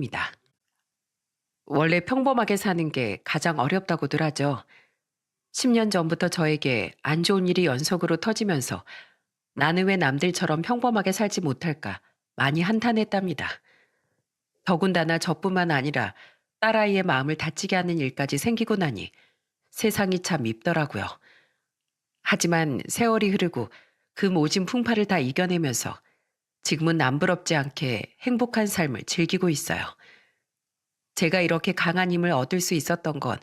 입니다. 원래 평범하게 사는 게 가장 어렵다고들 하죠. 10년 전부터 저에게 안 좋은 일이 연속으로 터지면서 나는 왜 남들처럼 평범하게 살지 못할까 많이 한탄했답니다. 더군다나 저뿐만 아니라 딸아이의 마음을 다치게 하는 일까지 생기고 나니 세상이 참 밉더라고요. 하지만 세월이 흐르고 그 모진 풍파를 다 이겨내면서 지금은 남부럽지 않게 행복한 삶을 즐기고 있어요. 제가 이렇게 강한 힘을 얻을 수 있었던 건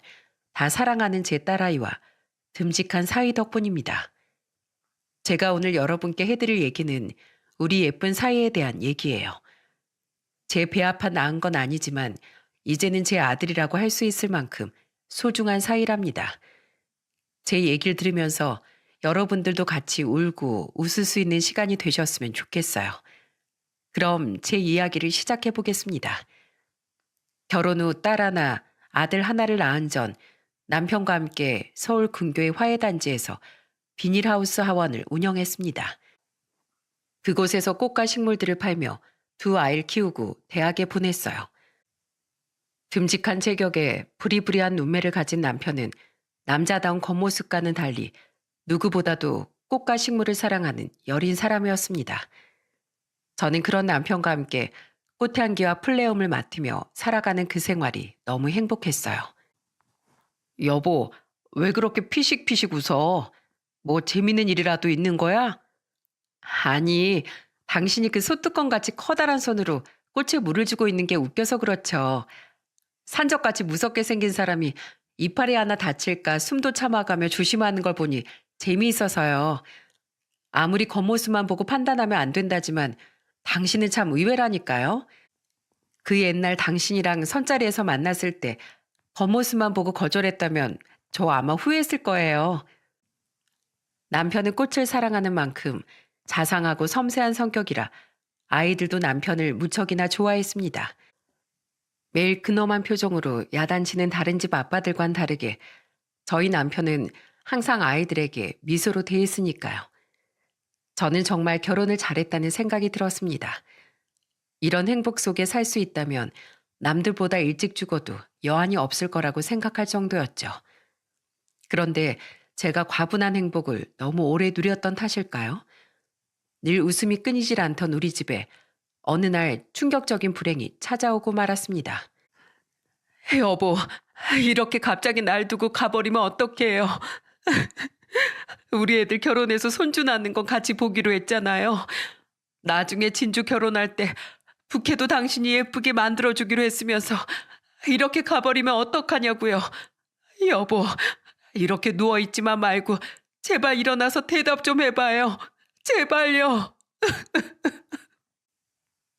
다 사랑하는 제 딸아이와 듬직한 사위 덕분입니다. 제가 오늘 여러분께 해드릴 얘기는 우리 예쁜 사이에 대한 얘기예요. 제 배 아파 낳은 건 아니지만 이제는 제 아들이라고 할 수 있을 만큼 소중한 사이랍니다. 제 얘기를 들으면서 여러분들도 같이 울고 웃을 수 있는 시간이 되셨으면 좋겠어요. 그럼 제 이야기를 시작해 보겠습니다. 결혼 후 딸 하나, 아들 하나를 낳은 전 남편과 함께 서울 근교의 화훼단지에서 비닐하우스 하원을 운영했습니다. 그곳에서 꽃과 식물들을 팔며 두 아이를 키우고 대학에 보냈어요. 듬직한 체격에 부리부리한 눈매를 가진 남편은 남자다운 겉모습과는 달리 누구보다도 꽃과 식물을 사랑하는 여린 사람이었습니다. 저는 그런 남편과 함께 꽃향기와 플레움을 맡으며 살아가는 그 생활이 너무 행복했어요. 여보, 왜 그렇게 피식피식 웃어? 뭐 재밌는 일이라도 있는 거야? 아니, 당신이 그 소뚜껑같이 커다란 손으로 꽃에 물을 주고 있는 게 웃겨서 그렇죠. 산적같이 무섭게 생긴 사람이 이파리 하나 다칠까 숨도 참아가며 조심하는 걸 보니 재미있어서요. 아무리 겉모습만 보고 판단하면 안 된다지만 당신은 참 의외라니까요. 그 옛날 당신이랑 선자리에서 만났을 때 겉모습만 보고 거절했다면 저 아마 후회했을 거예요. 남편은 꽃을 사랑하는 만큼 자상하고 섬세한 성격이라 아이들도 남편을 무척이나 좋아했습니다. 매일 근엄한 표정으로 야단치는 다른 집 아빠들과는 다르게 저희 남편은 항상 아이들에게 미소로 대했으니까요. 저는 정말 결혼을 잘했다는 생각이 들었습니다. 이런 행복 속에 살 수 있다면 남들보다 일찍 죽어도 여한이 없을 거라고 생각할 정도였죠. 그런데 제가 과분한 행복을 너무 오래 누렸던 탓일까요? 늘 웃음이 끊이질 않던 우리 집에 어느 날 충격적인 불행이 찾아오고 말았습니다. 여보, 이렇게 갑자기 날 두고 가버리면 어떡해요? 우리 애들 결혼해서 손주 낳는 건 같이 보기로 했잖아요. 나중에 진주 결혼할 때 부케도 당신이 예쁘게 만들어주기로 했으면서 이렇게 가버리면 어떡하냐고요. 여보, 이렇게 누워있지만 말고 제발 일어나서 대답 좀 해봐요. 제발요.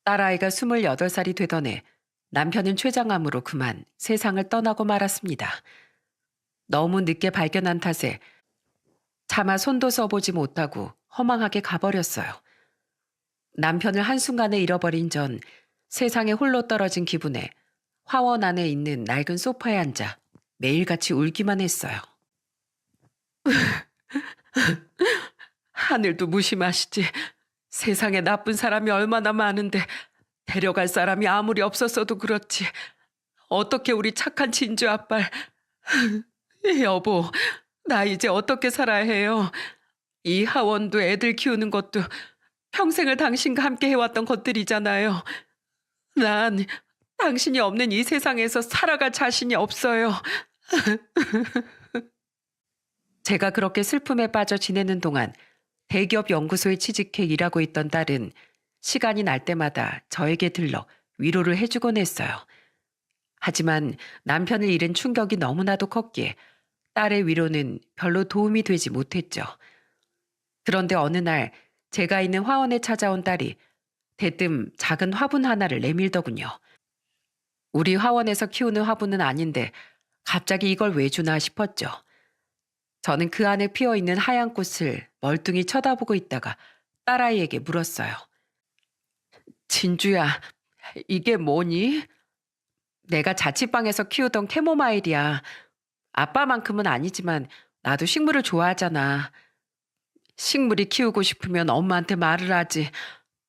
딸아이가 28살이 되던 해 남편은 췌장암으로 그만 세상을 떠나고 말았습니다. 너무 늦게 발견한 탓에 차마 손도 써보지 못하고 허망하게 가버렸어요. 남편을 한순간에 잃어버린 전 세상에 홀로 떨어진 기분에 화원 안에 있는 낡은 소파에 앉아 매일같이 울기만 했어요. 하늘도 무심하시지. 세상에 나쁜 사람이 얼마나 많은데 데려갈 사람이 아무리 없었어도 그렇지. 어떻게 우리 착한 진주 아빠를. 여보, 나 이제 어떻게 살아야 해요? 이 하원도 애들 키우는 것도 평생을 당신과 함께 해왔던 것들이잖아요. 난 당신이 없는 이 세상에서 살아갈 자신이 없어요. 제가 그렇게 슬픔에 빠져 지내는 동안 대기업 연구소에 취직해 일하고 있던 딸은 시간이 날 때마다 저에게 들러 위로를 해주곤 했어요. 하지만 남편을 잃은 충격이 너무나도 컸기에 딸의 위로는 별로 도움이 되지 못했죠. 그런데 어느 날 제가 있는 화원에 찾아온 딸이 대뜸 작은 화분 하나를 내밀더군요. 우리 화원에서 키우는 화분은 아닌데 갑자기 이걸 왜 주나 싶었죠. 저는 그 안에 피어있는 하얀 꽃을 멀뚱히 쳐다보고 있다가 딸아이에게 물었어요. 진주야, 이게 뭐니? 내가 자취방에서 키우던 캐모마일이야. 아빠만큼은 아니지만 나도 식물을 좋아하잖아. 식물이 키우고 싶으면 엄마한테 말을 하지.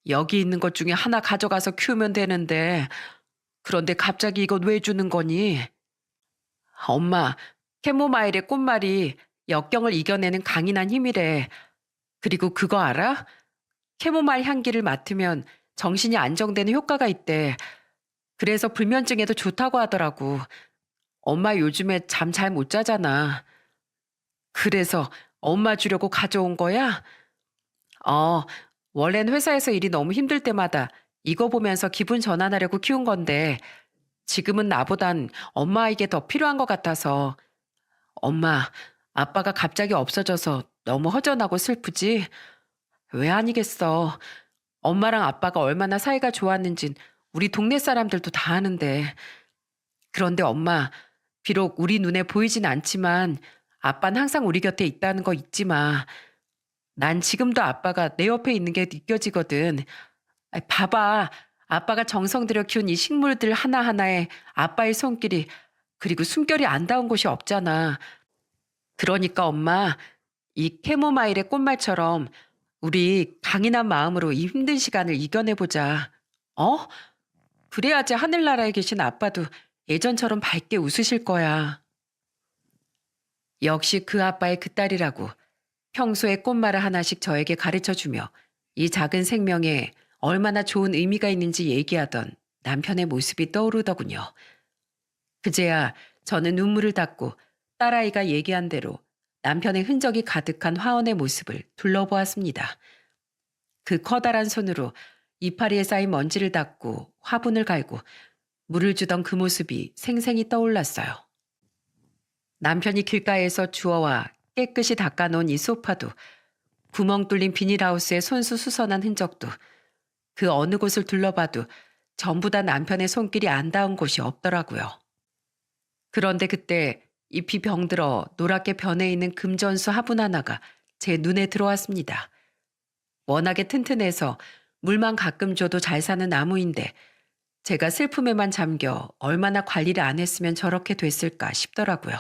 여기 있는 것 중에 하나 가져가서 키우면 되는데 그런데 갑자기 이건 왜 주는 거니? 엄마, 캐모마일의 꽃말이 역경을 이겨내는 강인한 힘이래. 그리고 그거 알아? 캐모마일 향기를 맡으면 정신이 안정되는 효과가 있대. 그래서 불면증에도 좋다고 하더라고. 엄마 요즘에 잠 잘 못 자잖아. 그래서 엄마 주려고 가져온 거야? 어, 원래는 회사에서 일이 너무 힘들 때마다 이거 보면서 기분 전환하려고 키운 건데 지금은 나보단 엄마에게 더 필요한 것 같아서. 엄마, 아빠가 갑자기 없어져서 너무 허전하고 슬프지? 왜 아니겠어. 엄마랑 아빠가 얼마나 사이가 좋았는진 우리 동네 사람들도 다 아는데. 그런데 엄마, 비록 우리 눈에 보이진 않지만 아빠는 항상 우리 곁에 있다는 거 잊지 마. 난 지금도 아빠가 내 옆에 있는 게 느껴지거든. 봐봐. 아빠가 정성 들여 키운 이 식물들 하나하나에 아빠의 손길이, 그리고 숨결이 안 닿은 곳이 없잖아. 그러니까 엄마, 이 캐모마일의 꽃말처럼 우리 강인한 마음으로 이 힘든 시간을 이겨내보자. 어? 그래야지 하늘나라에 계신 아빠도 예전처럼 밝게 웃으실 거야. 역시 그 아빠의 그 딸이라고 평소에 꽃말을 하나씩 저에게 가르쳐주며 이 작은 생명에 얼마나 좋은 의미가 있는지 얘기하던 남편의 모습이 떠오르더군요. 그제야 저는 눈물을 닦고 딸아이가 얘기한 대로 남편의 흔적이 가득한 화원의 모습을 둘러보았습니다. 그 커다란 손으로 이파리에 쌓인 먼지를 닦고 화분을 갈고 물을 주던 그 모습이 생생히 떠올랐어요. 남편이 길가에서 주워와 깨끗이 닦아놓은 이 소파도, 구멍 뚫린 비닐하우스에 손수 수선한 흔적도, 그 어느 곳을 둘러봐도 전부 다 남편의 손길이 안 닿은 곳이 없더라고요. 그런데 그때 잎이 병들어 노랗게 변해 있는 금전수 화분 하나가 제 눈에 들어왔습니다. 워낙에 튼튼해서 물만 가끔 줘도 잘 사는 나무인데 제가 슬픔에만 잠겨 얼마나 관리를 안 했으면 저렇게 됐을까 싶더라고요.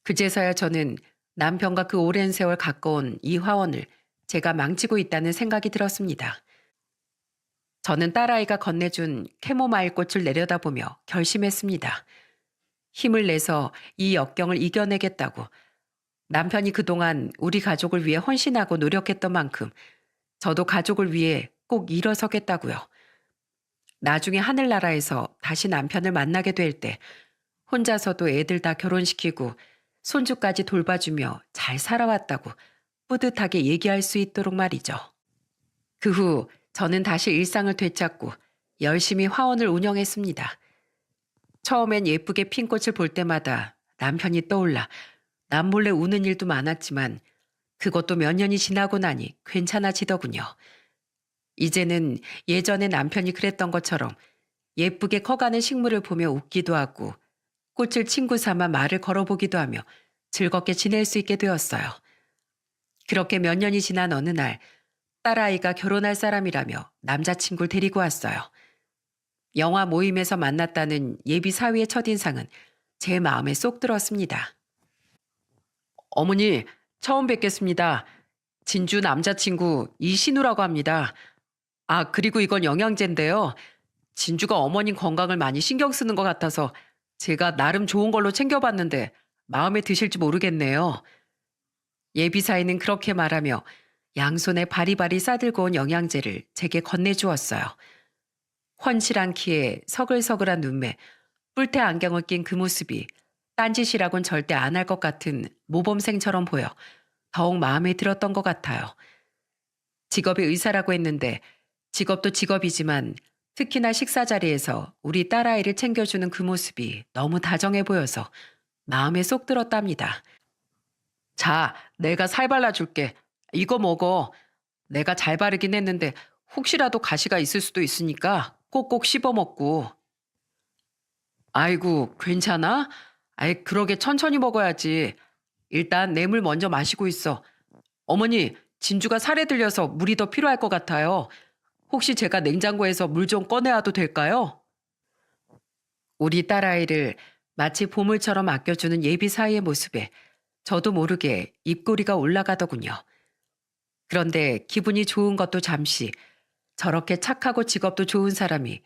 그제서야 저는 남편과 그 오랜 세월 가까운 이 화원을 제가 망치고 있다는 생각이 들었습니다. 저는 딸아이가 건네준 캐모마일 꽃을 내려다보며 결심했습니다. 힘을 내서 이 역경을 이겨내겠다고. 남편이 그동안 우리 가족을 위해 헌신하고 노력했던 만큼 저도 가족을 위해 꼭 일어서겠다고요. 나중에 하늘나라에서 다시 남편을 만나게 될 때 혼자서도 애들 다 결혼시키고 손주까지 돌봐주며 잘 살아왔다고 뿌듯하게 얘기할 수 있도록 말이죠. 그 후 저는 다시 일상을 되찾고 열심히 화원을 운영했습니다. 처음엔 예쁘게 핀 꽃을 볼 때마다 남편이 떠올라 남몰래 우는 일도 많았지만 그것도 몇 년이 지나고 나니 괜찮아지더군요. 이제는 예전에 남편이 그랬던 것처럼 예쁘게 커가는 식물을 보며 웃기도 하고 꽃을 친구 삼아 말을 걸어보기도 하며 즐겁게 지낼 수 있게 되었어요. 그렇게 몇 년이 지난 어느 날 딸아이가 결혼할 사람이라며 남자친구를 데리고 왔어요. 영화 모임에서 만났다는 예비 사위의 첫인상은 제 마음에 쏙 들었습니다. 어머니, 처음 뵙겠습니다. 진주 남자친구 이신우라고 합니다. 아, 그리고 이건 영양제인데요. 진주가 어머님 건강을 많이 신경 쓰는 것 같아서 제가 나름 좋은 걸로 챙겨봤는데 마음에 드실지 모르겠네요. 예비사위는 그렇게 말하며 양손에 바리바리 싸들고 온 영양제를 제게 건네주었어요. 훤실한 키에 서글서글한 눈매, 뿔테 안경을 낀 그 모습이 딴짓이라곤 절대 안 할 것 같은 모범생처럼 보여 더욱 마음에 들었던 것 같아요. 직업이 의사라고 했는데 직업도 직업이지만 특히나 식사 자리에서 우리 딸아이를 챙겨주는 그 모습이 너무 다정해 보여서 마음에 쏙 들었답니다. 자, 내가 살 발라줄게. 이거 먹어. 내가 잘 바르긴 했는데 혹시라도 가시가 있을 수도 있으니까 꼭꼭 씹어 먹고. 아이고, 괜찮아? 아이, 그러게 천천히 먹어야지. 일단 내 물 먼저 마시고 있어. 어머니, 진주가 살에 들려서 물이 더 필요할 것 같아요. 혹시 제가 냉장고에서 물 좀 꺼내와도 될까요? 우리 딸아이를 마치 보물처럼 아껴주는 예비 사이의 모습에 저도 모르게 입꼬리가 올라가더군요. 그런데 기분이 좋은 것도 잠시, 저렇게 착하고 직업도 좋은 사람이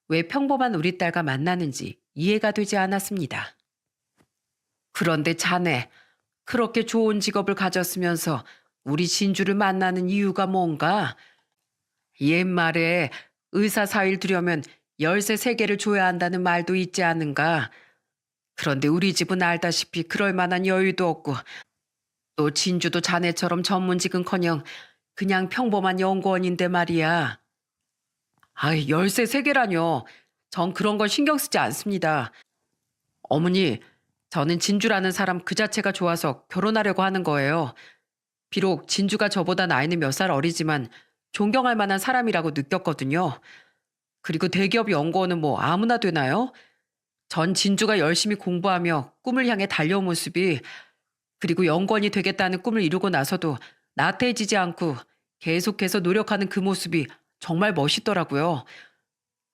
왜 평범한 우리 딸과 만나는지 이해가 되지 않았습니다. 그런데 자네, 그렇게 좋은 직업을 가졌으면서 우리 진주를 만나는 이유가 뭔가? 옛말에 의사 사위를 두려면 열쇠 세 개를 줘야 한다는 말도 있지 않은가? 그런데 우리 집은 알다시피 그럴 만한 여유도 없고 또 진주도 자네처럼 전문직은커녕 그냥 평범한 연구원인데 말이야. 아이, 열쇠 세 개라뇨. 전 그런 건 신경 쓰지 않습니다. 어머니, 저는 진주라는 사람 그 자체가 좋아서 결혼하려고 하는 거예요. 비록 진주가 저보다 나이는 몇 살 어리지만 존경할 만한 사람이라고 느꼈거든요. 그리고 대기업 연구원은 뭐 아무나 되나요? 전 진주가 열심히 공부하며 꿈을 향해 달려온 모습이, 그리고 연구원이 되겠다는 꿈을 이루고 나서도 나태해지지 않고 계속해서 노력하는 그 모습이 정말 멋있더라고요.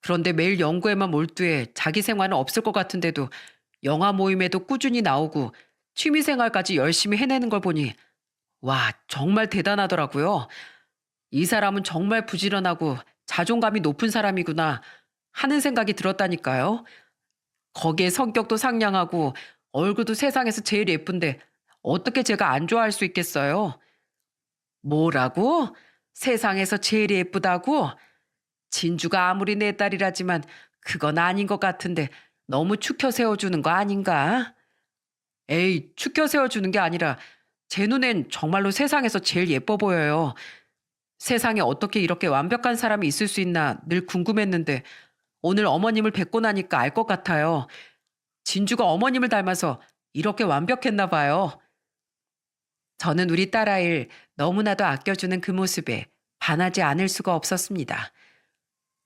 그런데 매일 연구에만 몰두해 자기 생활은 없을 것 같은데도 영화 모임에도 꾸준히 나오고 취미 생활까지 열심히 해내는 걸 보니 와, 정말 대단하더라고요. 이 사람은 정말 부지런하고 자존감이 높은 사람이구나 하는 생각이 들었다니까요. 거기에 성격도 상냥하고 얼굴도 세상에서 제일 예쁜데 어떻게 제가 안 좋아할 수 있겠어요? 뭐라고? 세상에서 제일 예쁘다고? 진주가 아무리 내 딸이라지만 그건 아닌 것 같은데 너무 축혀 세워주는 거 아닌가? 에이, 축혀 세워주는 게 아니라 제 눈엔 정말로 세상에서 제일 예뻐 보여요. 세상에 어떻게 이렇게 완벽한 사람이 있을 수 있나 늘 궁금했는데 오늘 어머님을 뵙고 나니까 알 것 같아요. 진주가 어머님을 닮아서 이렇게 완벽했나 봐요. 저는 우리 딸아이를 너무나도 아껴주는 그 모습에 반하지 않을 수가 없었습니다.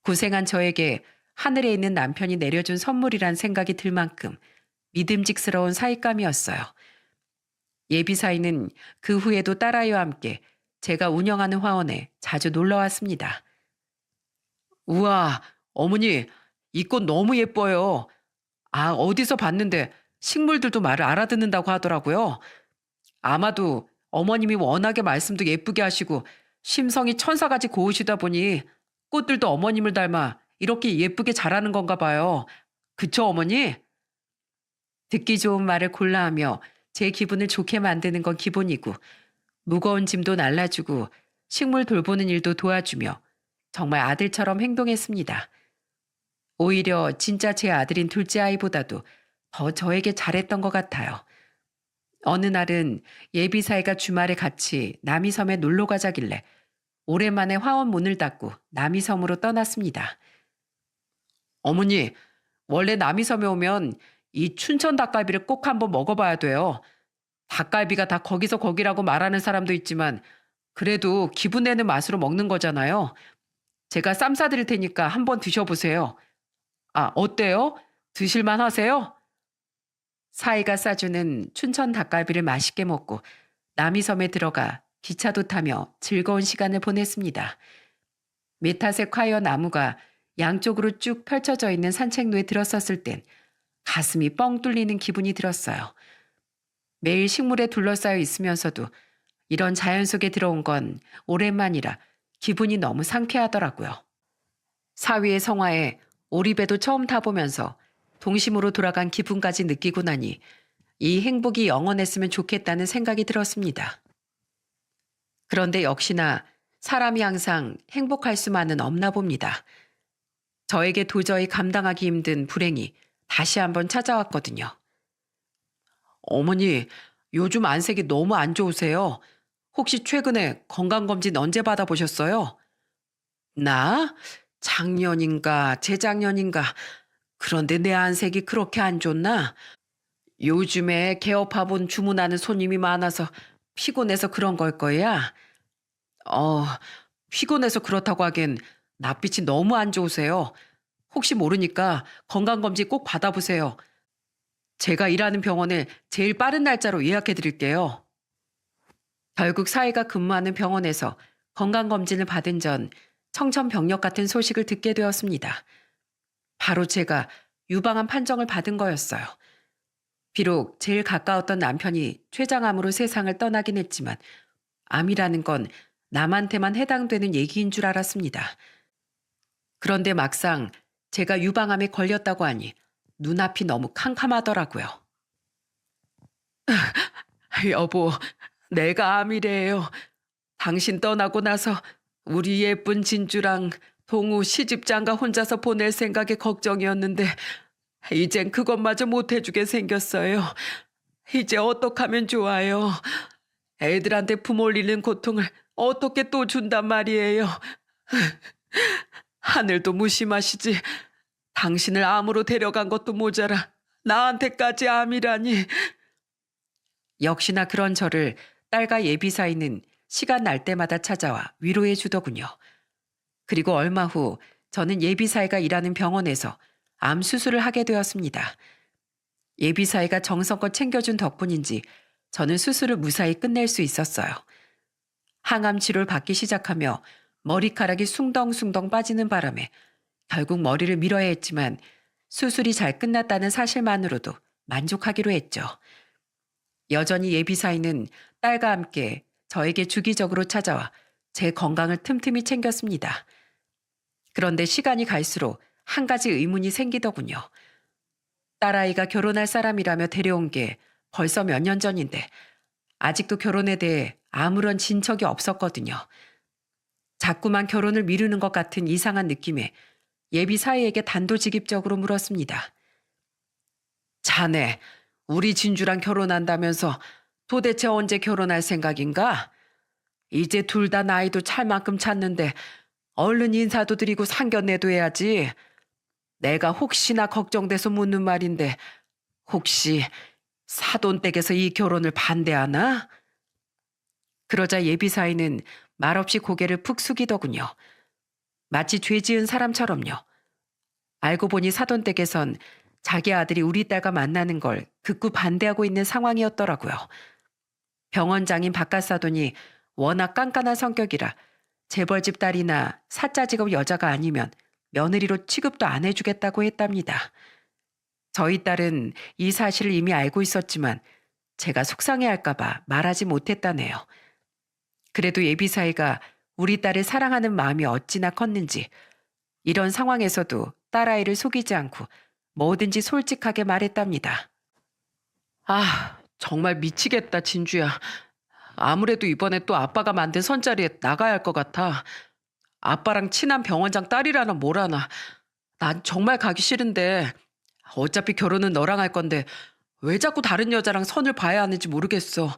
고생한 저에게 하늘에 있는 남편이 내려준 선물이란 생각이 들 만큼 믿음직스러운 사윗감이었어요. 예비사위는 그 후에도 딸아이와 함께 제가 운영하는 화원에 자주 놀러 왔습니다. 우와, 어머니, 이 꽃 너무 예뻐요. 아, 어디서 봤는데 식물들도 말을 알아듣는다고 하더라고요. 아마도 어머님이 워낙에 말씀도 예쁘게 하시고 심성이 천사같이 고우시다 보니 꽃들도 어머님을 닮아 이렇게 예쁘게 자라는 건가 봐요. 그쵸, 어머니? 듣기 좋은 말을 골라 하며 제 기분을 좋게 만드는 건 기본이고 무거운 짐도 날라주고 식물 돌보는 일도 도와주며 정말 아들처럼 행동했습니다. 오히려 진짜 제 아들인 둘째 아이보다도 더 저에게 잘했던 것 같아요. 어느 날은 예비사이가 주말에 같이 남이섬에 놀러 가자길래 오랜만에 화원 문을 닫고 남이섬으로 떠났습니다. 어머니, 원래 남이섬에 오면 이 춘천 닭갈비를 꼭 한번 먹어봐야 돼요. 닭갈비가 다 거기서 거기라고 말하는 사람도 있지만 그래도 기분 내는 맛으로 먹는 거잖아요. 제가 쌈 싸드릴 테니까 한번 드셔보세요. 아, 어때요? 드실만 하세요? 사이가 싸주는 춘천 닭갈비를 맛있게 먹고 남이섬에 들어가 기차도 타며 즐거운 시간을 보냈습니다. 메타색 화이어 나무가 양쪽으로 쭉 펼쳐져 있는 산책로에 들어섰을 땐 가슴이 뻥 뚫리는 기분이 들었어요. 매일 식물에 둘러싸여 있으면서도 이런 자연 속에 들어온 건 오랜만이라 기분이 너무 상쾌하더라고요. 사위의 성화에 오리배도 처음 타보면서 동심으로 돌아간 기분까지 느끼고 나니 이 행복이 영원했으면 좋겠다는 생각이 들었습니다. 그런데 역시나 사람이 항상 행복할 수만은 없나 봅니다. 저에게 도저히 감당하기 힘든 불행이 다시 한번 찾아왔거든요. 어머니, 요즘 안색이 너무 안 좋으세요. 혹시 최근에 건강검진 언제 받아보셨어요? 나? 작년인가 재작년인가. 그런데 내 안색이 그렇게 안 좋나? 요즘에 개업화분 주문하는 손님이 많아서 피곤해서 그런 걸 거야. 어, 피곤해서 그렇다고 하기엔 낯빛이 너무 안 좋으세요. 혹시 모르니까 건강검진 꼭 받아보세요. 제가 일하는 병원에 제일 빠른 날짜로 예약해 드릴게요. 결국 사이가 근무하는 병원에서 건강검진을 받은 전 청천벽력 같은 소식을 듣게 되었습니다. 바로 제가 유방암 판정을 받은 거였어요. 비록 제일 가까웠던 남편이 췌장암으로 세상을 떠나긴 했지만 암이라는 건 남한테만 해당되는 얘기인 줄 알았습니다. 그런데 막상 제가 유방암에 걸렸다고 하니 눈앞이 너무 캄캄하더라고요. 여보, 내가 암이래요. 당신 떠나고 나서 우리 예쁜 진주랑 동우 시집장가 혼자서 보낼 생각에 걱정이었는데 이젠 그것마저 못 해주게 생겼어요. 이제 어떡하면 좋아요. 애들한테 부몰리는 고통을 어떻게 또 준단 말이에요. 하늘도 무심하시지. 당신을 암으로 데려간 것도 모자라 나한테까지 암이라니. 역시나 그런 저를 딸과 예비 사이는 시간 날 때마다 찾아와 위로해 주더군요. 그리고 얼마 후 저는 예비 사이가 일하는 병원에서 암 수술을 하게 되었습니다. 예비 사이가 정성껏 챙겨준 덕분인지 저는 수술을 무사히 끝낼 수 있었어요. 항암 치료를 받기 시작하며 머리카락이 숭덩숭덩 빠지는 바람에 결국 머리를 밀어야 했지만 수술이 잘 끝났다는 사실만으로도 만족하기로 했죠. 여전히 예비 사이는 딸과 함께 저에게 주기적으로 찾아와 제 건강을 틈틈이 챙겼습니다. 그런데 시간이 갈수록 한 가지 의문이 생기더군요. 딸아이가 결혼할 사람이라며 데려온 게 벌써 몇 년 전인데 아직도 결혼에 대해 아무런 진척이 없었거든요. 자꾸만 결혼을 미루는 것 같은 이상한 느낌에 예비 사이에게 단도직입적으로 물었습니다. 자네, 우리 진주랑 결혼한다면서 도대체 언제 결혼할 생각인가? 이제 둘 다 나이도 찰 만큼 찼는데 얼른 인사도 드리고 상견례도 해야지. 내가 혹시나 걱정돼서 묻는 말인데 혹시 사돈댁에서 이 결혼을 반대하나? 그러자 예비 사이는 말없이 고개를 푹 숙이더군요. 마치 죄 지은 사람처럼요. 알고 보니 사돈댁에선 자기 아들이 우리 딸과 만나는 걸 극구 반대하고 있는 상황이었더라고요. 병원장인 박가사돈이 워낙 깐깐한 성격이라 재벌집 딸이나 사짜 직업 여자가 아니면 며느리로 취급도 안 해주겠다고 했답니다. 저희 딸은 이 사실을 이미 알고 있었지만 제가 속상해할까봐 말하지 못했다네요. 그래도 예비 사이가 우리 딸을 사랑하는 마음이 어찌나 컸는지 이런 상황에서도 딸아이를 속이지 않고 뭐든지 솔직하게 말했답니다. 아, 정말 미치겠다, 진주야. 아무래도 이번에 또 아빠가 만든 선자리에 나가야 할 것 같아. 아빠랑 친한 병원장 딸이라나 뭐라나. 난 정말 가기 싫은데 어차피 결혼은 너랑 할 건데 왜 자꾸 다른 여자랑 선을 봐야 하는지 모르겠어.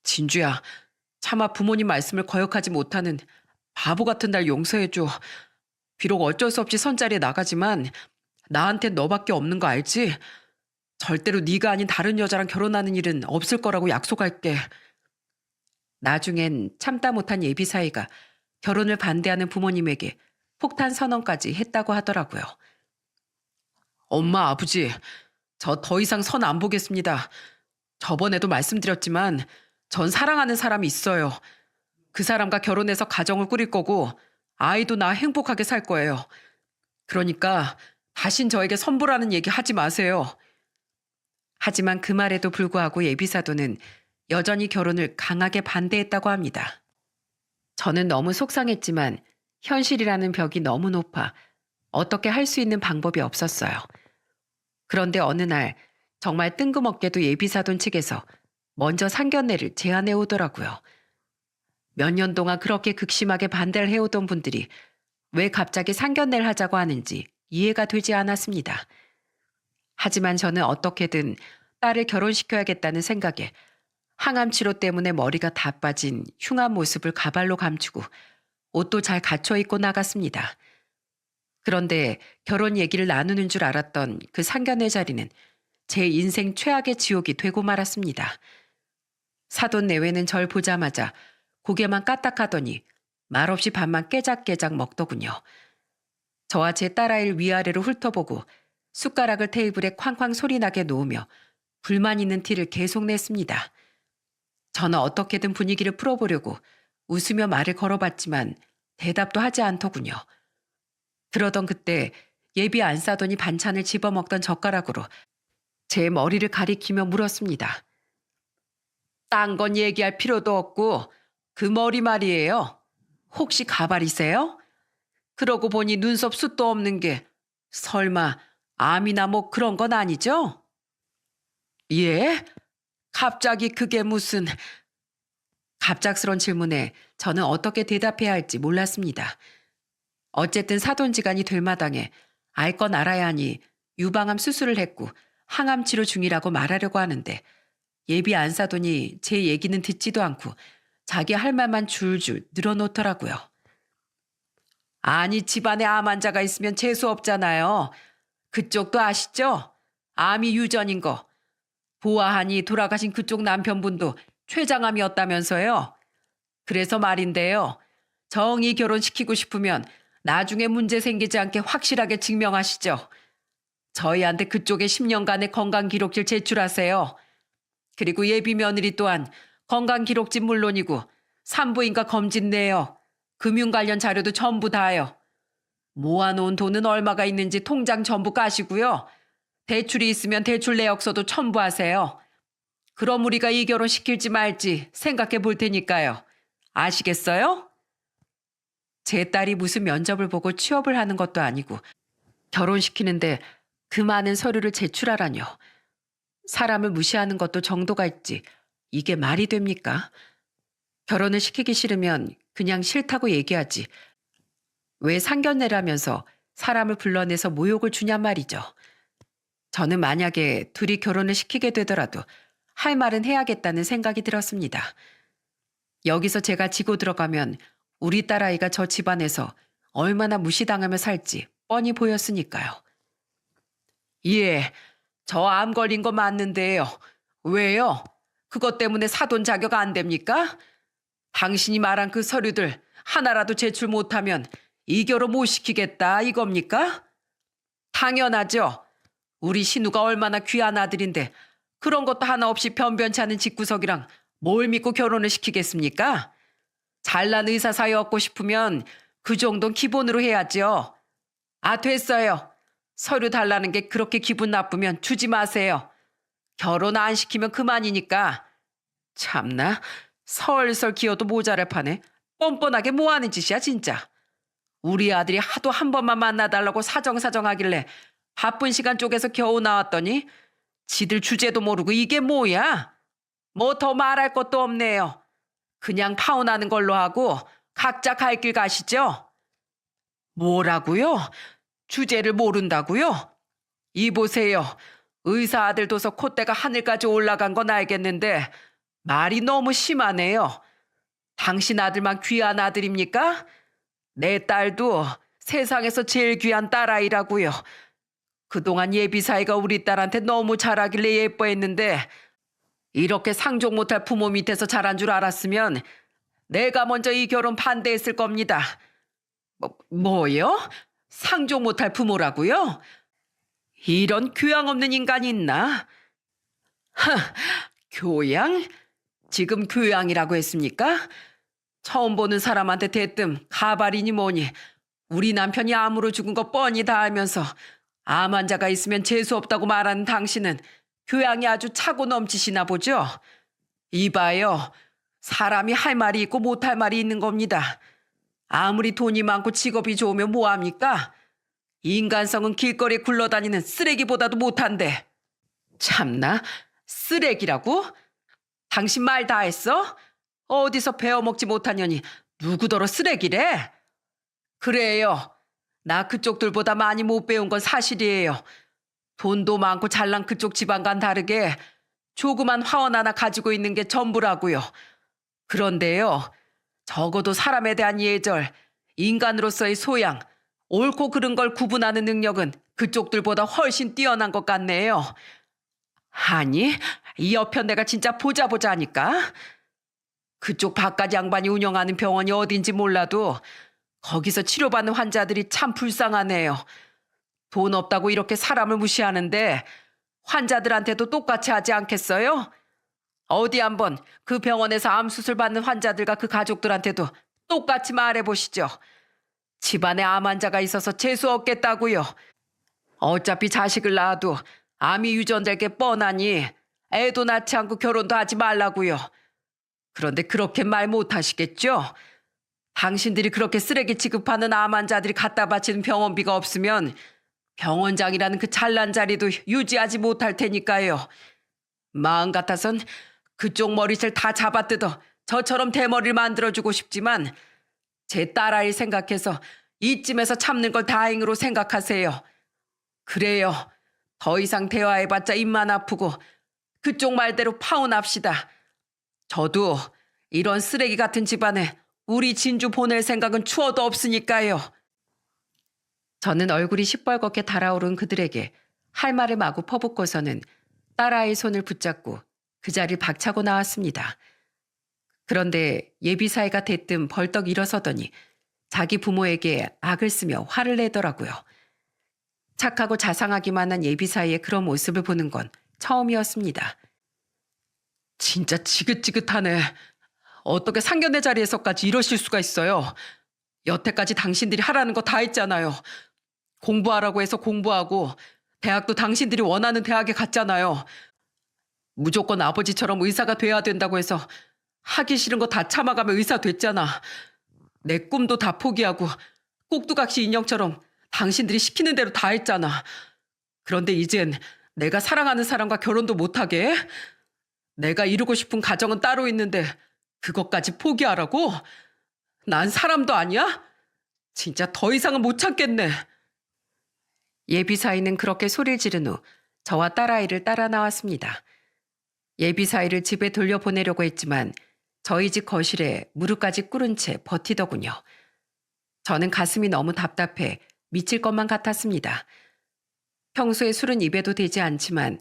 진주야, 차마 부모님 말씀을 거역하지 못하는 바보 같은 날 용서해줘. 비록 어쩔 수 없이 선자리에 나가지만 나한텐 너밖에 없는 거 알지? 절대로 네가 아닌 다른 여자랑 결혼하는 일은 없을 거라고 약속할게. 나중엔 참다 못한 예비 사이가 결혼을 반대하는 부모님에게 폭탄 선언까지 했다고 하더라고요. 엄마, 아버지, 저 더 이상 선 안 보겠습니다. 저번에도 말씀드렸지만 전 사랑하는 사람이 있어요. 그 사람과 결혼해서 가정을 꾸릴 거고 아이도 낳아 행복하게 살 거예요. 그러니까 다신 저에게 선보라는 얘기 하지 마세요. 하지만 그 말에도 불구하고 예비사도는 여전히 결혼을 강하게 반대했다고 합니다. 저는 너무 속상했지만 현실이라는 벽이 너무 높아 어떻게 할 수 있는 방법이 없었어요. 그런데 어느 날 정말 뜬금없게도 예비사돈 측에서 먼저 상견례를 제안해 오더라고요. 몇 년 동안 그렇게 극심하게 반대를 해오던 분들이 왜 갑자기 상견례를 하자고 하는지 이해가 되지 않았습니다. 하지만 저는 어떻게든 딸을 결혼시켜야겠다는 생각에 항암 치료 때문에 머리가 다 빠진 흉한 모습을 가발로 감추고 옷도 잘 갖춰 입고 나갔습니다. 그런데 결혼 얘기를 나누는 줄 알았던 그 상견례 자리는 제 인생 최악의 지옥이 되고 말았습니다. 사돈 내외는 절 보자마자 고개만 까딱하더니 말없이 밥만 깨작깨작 먹더군요. 저와 제 딸아이를 위아래로 훑어보고 숟가락을 테이블에 쾅쾅 소리나게 놓으며 불만 있는 티를 계속 냈습니다. 저는 어떻게든 분위기를 풀어보려고 웃으며 말을 걸어봤지만 대답도 하지 않더군요. 그러던 그때 예비 안 싸더니 반찬을 집어먹던 젓가락으로 제 머리를 가리키며 물었습니다. 딴 건 얘기할 필요도 없고 그 머리 말이에요. 혹시 가발이세요? 그러고 보니 눈썹 숱도 없는 게 설마 암이나 뭐 그런 건 아니죠? 예? 갑자기 그게 무슨... 갑작스런 질문에 저는 어떻게 대답해야 할지 몰랐습니다. 어쨌든 사돈지간이 될 마당에 알 건 알아야 하니 유방암 수술을 했고 항암 치료 중이라고 말하려고 하는데 예비 안사돈이 제 얘기는 듣지도 않고 자기 할 말만 줄줄 늘어놓더라고요. 아니, 집안에 암 환자가 있으면 재수 없잖아요. 그쪽도 아시죠? 암이 유전인 거. 보아하니 돌아가신 그쪽 남편분도 췌장암이었다면서요. 그래서 말인데요. 정의 결혼시키고 싶으면 나중에 문제 생기지 않게 확실하게 증명하시죠. 저희한테 그쪽에 10년간의 건강기록질 제출하세요. 그리고 예비 며느리 또한 건강기록집 물론이고 산부인과 검진 내역, 금융 관련 자료도 전부 다요. 모아놓은 돈은 얼마가 있는지 통장 전부 까시고요. 대출이 있으면 대출 내역서도 첨부하세요. 그럼 우리가 이 결혼 시킬지 말지 생각해 볼 테니까요. 아시겠어요? 제 딸이 무슨 면접을 보고 취업을 하는 것도 아니고 결혼시키는데 그 많은 서류를 제출하라뇨. 사람을 무시하는 것도 정도가 있지. 이게 말이 됩니까? 결혼을 시키기 싫으면 그냥 싫다고 얘기하지. 왜 상견례라면서 사람을 불러내서 모욕을 주냔 말이죠. 저는 만약에 둘이 결혼을 시키게 되더라도 할 말은 해야겠다는 생각이 들었습니다. 여기서 제가 지고 들어가면 우리 딸아이가 저 집안에서 얼마나 무시당하며 살지 뻔히 보였으니까요. 예, 저 암 걸린 거 맞는데요. 왜요? 그것 때문에 사돈 자격 안 됩니까? 당신이 말한 그 서류들 하나라도 제출 못하면 이 결혼 못 시키겠다 이겁니까? 당연하죠. 우리 신우가 얼마나 귀한 아들인데 그런 것도 하나 없이 변변치 않은 집구석이랑 뭘 믿고 결혼을 시키겠습니까? 잘난 의사 사이 얻고 싶으면 그 정도는 기본으로 해야죠. 아, 됐어요. 서류 달라는 게 그렇게 기분 나쁘면 주지 마세요. 결혼 안 시키면 그만이니까. 참나, 설설 기어도 모자랄 판에 뻔뻔하게 뭐하는 짓이야 진짜. 우리 아들이 하도 한 번만 만나달라고 사정사정하길래 바쁜 시간 쪼개서 겨우 나왔더니 지들 주제도 모르고 이게 뭐야? 뭐 더 말할 것도 없네요. 그냥 파혼하는 걸로 하고 각자 갈 길 가시죠. 뭐라고요? 주제를 모른다고요? 이보세요. 의사 아들 둬서 콧대가 하늘까지 올라간 건 알겠는데 말이 너무 심하네요. 당신 아들만 귀한 아들입니까? 내 딸도 세상에서 제일 귀한 딸아이라고요. 그동안 예비사이가 우리 딸한테 너무 잘하길래 예뻐했는데 이렇게 상종 못할 부모 밑에서 자란 줄 알았으면 내가 먼저 이 결혼 반대했을 겁니다. 뭐요? 상종 못할 부모라고요? 이런 교양 없는 인간이 있나? 하, 교양? 지금 교양이라고 했습니까? 처음 보는 사람한테 대뜸 가발이니 뭐니 우리 남편이 암으로 죽은 거 뻔히 다 알면서 암 환자가 있으면 재수 없다고 말하는 당신은 교양이 아주 차고 넘치시나 보죠? 이봐요. 사람이 할 말이 있고 못할 말이 있는 겁니다. 아무리 돈이 많고 직업이 좋으면 뭐합니까? 인간성은 길거리에 굴러다니는 쓰레기보다도 못한데. 참나, 쓰레기라고? 당신 말 다 했어? 어디서 배워먹지 못한 년이 누구더러 쓰레기래? 그래요. 나 그쪽들보다 많이 못 배운 건 사실이에요. 돈도 많고 잘난 그쪽 집안과는 다르게 조그만 화원 하나 가지고 있는 게 전부라고요. 그런데요. 적어도 사람에 대한 예절, 인간으로서의 소양, 옳고 그른 걸 구분하는 능력은 그쪽들보다 훨씬 뛰어난 것 같네요. 아니, 이 여편 내가 진짜 보자 하니까. 그쪽 바깥 양반이 운영하는 병원이 어딘지 몰라도 거기서 치료받는 환자들이 참 불쌍하네요. 돈 없다고 이렇게 사람을 무시하는데 환자들한테도 똑같이 하지 않겠어요? 어디 한번 그 병원에서 암 수술 받는 환자들과 그 가족들한테도 똑같이 말해보시죠. 집안에 암 환자가 있어서 재수 없겠다고요. 어차피 자식을 낳아도 암이 유전될 게 뻔하니 애도 낳지 않고 결혼도 하지 말라고요. 그런데 그렇게 말 못하시겠죠? 당신들이 그렇게 쓰레기 취급하는 암 환자들이 갖다 바치는 병원비가 없으면 병원장이라는 그 잘난 자리도 유지하지 못할 테니까요. 마음 같아선 그쪽 머리채를 다 잡아뜯어 저처럼 대머리를 만들어주고 싶지만 제 딸아이 생각해서 이쯤에서 참는 걸 다행으로 생각하세요. 그래요. 더 이상 대화해봤자 입만 아프고 그쪽 말대로 파혼합시다. 저도 이런 쓰레기 같은 집안에 우리 진주 보낼 생각은 추워도 없으니까요. 저는 얼굴이 시뻘겋게 달아오른 그들에게 할 말을 마구 퍼붓고서는 딸아이의 손을 붙잡고 그 자리를 박차고 나왔습니다. 그런데 예비사이가 대뜸 벌떡 일어서더니 자기 부모에게 악을 쓰며 화를 내더라고요. 착하고 자상하기만 한 예비사이의 그런 모습을 보는 건 처음이었습니다. 진짜 지긋지긋하네. 어떻게 상견례 자리에서까지 이러실 수가 있어요. 여태까지 당신들이 하라는 거 다 했잖아요. 공부하라고 해서 공부하고 대학도 당신들이 원하는 대학에 갔잖아요. 무조건 아버지처럼 의사가 돼야 된다고 해서 하기 싫은 거 다 참아가며 의사 됐잖아. 내 꿈도 다 포기하고 꼭두각시 인형처럼 당신들이 시키는 대로 다 했잖아. 그런데 이젠 내가 사랑하는 사람과 결혼도 못하게 해? 내가 이루고 싶은 가정은 따로 있는데 그것까지 포기하라고? 난 사람도 아니야? 진짜 더 이상은 못 참겠네. 예비사이는 그렇게 소리를 지른 후 저와 딸아이를 따라 나왔습니다. 예비사이를 집에 돌려보내려고 했지만 저희 집 거실에 무릎까지 꿇은 채 버티더군요. 저는 가슴이 너무 답답해 미칠 것만 같았습니다. 평소에 술은 입에도 대지 않지만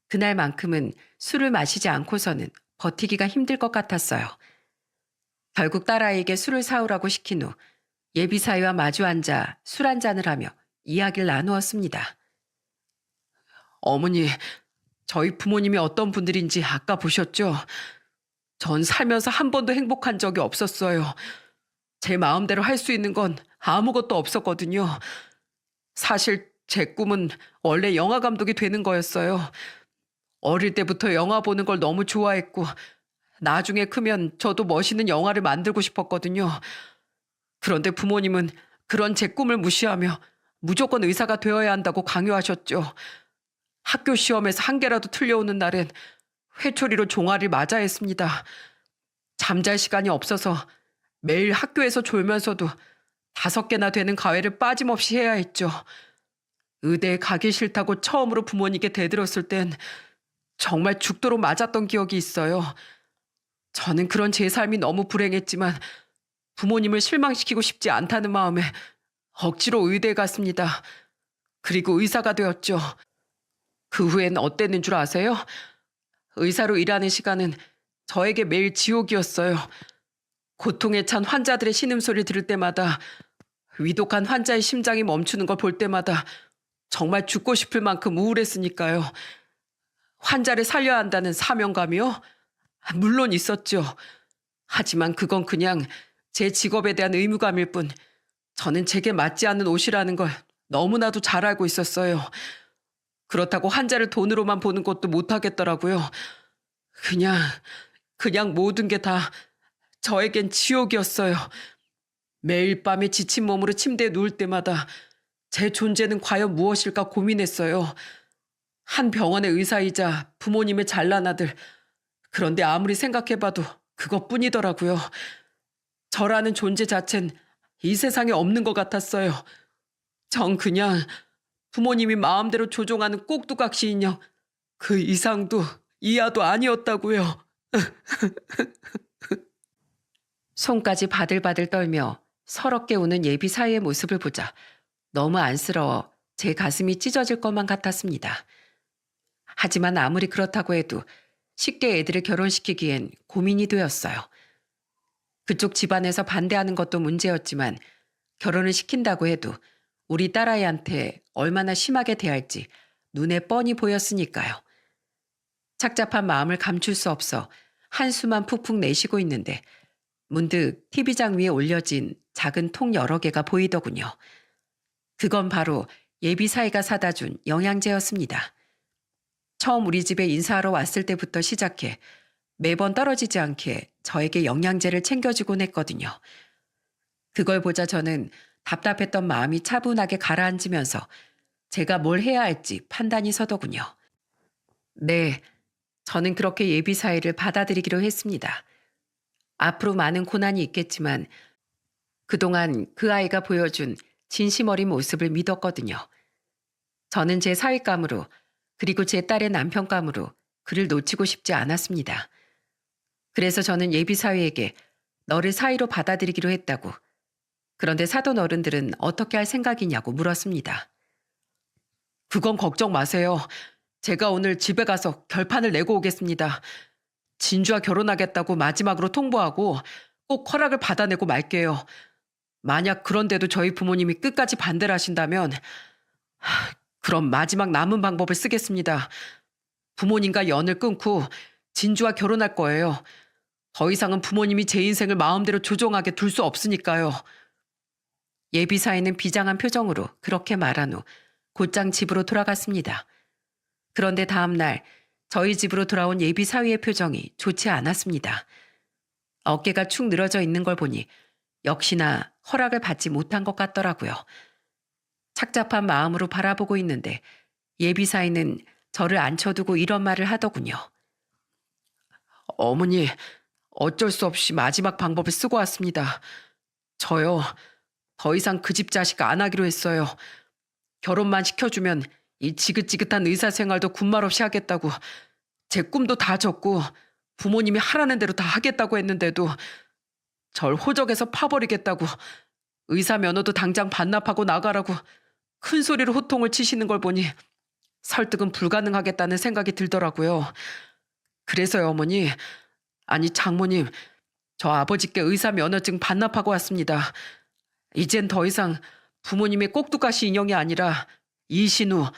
그날만큼은 술을 마시지 않고서는 버티기가 힘들 것 같았어요. 결국 딸아이에게 술을 사오라고 시킨 후 예비사이와 마주 앉아 술 한 잔을 하며 이야기를 나누었습니다. 어머니, 저희 부모님이 어떤 분들인지 아까 보셨죠? 전 살면서 한 번도 행복한 적이 없었어요. 제 마음대로 할 수 있는 건 아무것도 없었거든요. 사실 제 꿈은 원래 영화 감독이 되는 거였어요. 어릴 때부터 영화 보는 걸 너무 좋아했고 나중에 크면 저도 멋있는 영화를 만들고 싶었거든요. 그런데 부모님은 그런 제 꿈을 무시하며 무조건 의사가 되어야 한다고 강요하셨죠. 학교 시험에서 한 개라도 틀려오는 날엔 회초리로 종아리를 맞아야 했습니다. 잠잘 시간이 없어서 매일 학교에서 졸면서도 5개나 되는 과외를 빠짐없이 해야 했죠. 의대에 가기 싫다고 처음으로 부모님께 대들었을 땐 정말 죽도록 맞았던 기억이 있어요. 저는 그런 제 삶이 너무 불행했지만 부모님을 실망시키고 싶지 않다는 마음에 억지로 의대에 갔습니다. 그리고 의사가 되었죠. 그 후엔 어땠는 줄 아세요? 의사로 일하는 시간은 저에게 매일 지옥이었어요. 고통에 찬 환자들의 신음소리를 들을 때마다 위독한 환자의 심장이 멈추는 걸 볼 때마다 정말 죽고 싶을 만큼 우울했으니까요. 환자를 살려야 한다는 사명감이요? 물론 있었죠. 하지만 그건 그냥 제 직업에 대한 의무감일 뿐 저는 제게 맞지 않는 옷이라는 걸 너무나도 잘 알고 있었어요. 그렇다고 환자를 돈으로만 보는 것도 못하겠더라고요. 그냥 모든 게 다 저에겐 지옥이었어요. 매일 밤에 지친 몸으로 침대에 누울 때마다 제 존재는 과연 무엇일까 고민했어요. 한 병원의 의사이자 부모님의 잘난 아들. 그런데 아무리 생각해봐도 그것뿐이더라고요. 저라는 존재 자체는 이 세상에 없는 것 같았어요. 전 그냥 부모님이 마음대로 조종하는 꼭두각시 인형, 그 이상도 이하도 아니었다고요. 손까지 바들바들 떨며 서럽게 우는 예비사이의 모습을 보자 너무 안쓰러워 제 가슴이 찢어질 것만 같았습니다. 하지만 아무리 그렇다고 해도 쉽게 애들을 결혼시키기엔 고민이 되었어요. 그쪽 집안에서 반대하는 것도 문제였지만 결혼을 시킨다고 해도 우리 딸아이한테 얼마나 심하게 대할지 눈에 뻔히 보였으니까요. 착잡한 마음을 감출 수 없어 한숨만 푹푹 내쉬고 있는데 문득 TV장 위에 올려진 작은 통 여러 개가 보이더군요. 그건 바로 예비사이가 사다 준 영양제였습니다. 처음 우리 집에 인사하러 왔을 때부터 시작해 매번 떨어지지 않게 저에게 영양제를 챙겨주곤 했거든요. 그걸 보자 저는 답답했던 마음이 차분하게 가라앉으면서 제가 뭘 해야 할지 판단이 서더군요. 네, 저는 그렇게 예비 사위를 받아들이기로 했습니다. 앞으로 많은 고난이 있겠지만 그동안 그 아이가 보여준 진심 어린 모습을 믿었거든요. 저는 제 사위감으로 그리고 제 딸의 남편감으로 그를 놓치고 싶지 않았습니다. 그래서 저는 예비 사위에게 너를 사위로 받아들이기로 했다고. 그런데 사돈 어른들은 어떻게 할 생각이냐고 물었습니다. 그건 걱정 마세요. 제가 오늘 집에 가서 결판을 내고 오겠습니다. 진주와 결혼하겠다고 마지막으로 통보하고 꼭 허락을 받아내고 말게요. 만약 그런데도 저희 부모님이 끝까지 반대를 하신다면 그럼 마지막 남은 방법을 쓰겠습니다. 부모님과 연을 끊고 진주와 결혼할 거예요. 더 이상은 부모님이 제 인생을 마음대로 조종하게 둘 수 없으니까요. 예비 사위는 비장한 표정으로 그렇게 말한 후 곧장 집으로 돌아갔습니다. 그런데 다음 날 저희 집으로 돌아온 예비 사위의 표정이 좋지 않았습니다. 어깨가 축 늘어져 있는 걸 보니 역시나 허락을 받지 못한 것 같더라고요. 착잡한 마음으로 바라보고 있는데 예비 사위는 저를 앉혀두고 이런 말을 하더군요. 어머니, 어쩔 수 없이 마지막 방법을 쓰고 왔습니다. 저요, 더 이상 그 집 자식 안 하기로 했어요. 결혼만 시켜주면 이 지긋지긋한 의사 생활도 군말 없이 하겠다고, 제 꿈도 다 졌고 부모님이 하라는 대로 다 하겠다고 했는데도 절 호적에서 파버리겠다고, 의사 면허도 당장 반납하고 나가라고 큰 소리로 호통을 치시는 걸 보니 설득은 불가능하겠다는 생각이 들더라고요. 그래서요, 어머니, 아니 장모님, 저 아버지께 의사 면허증 반납하고 왔습니다. 이젠 더 이상 부모님의 꼭두가시 인형이 아니라 이신우,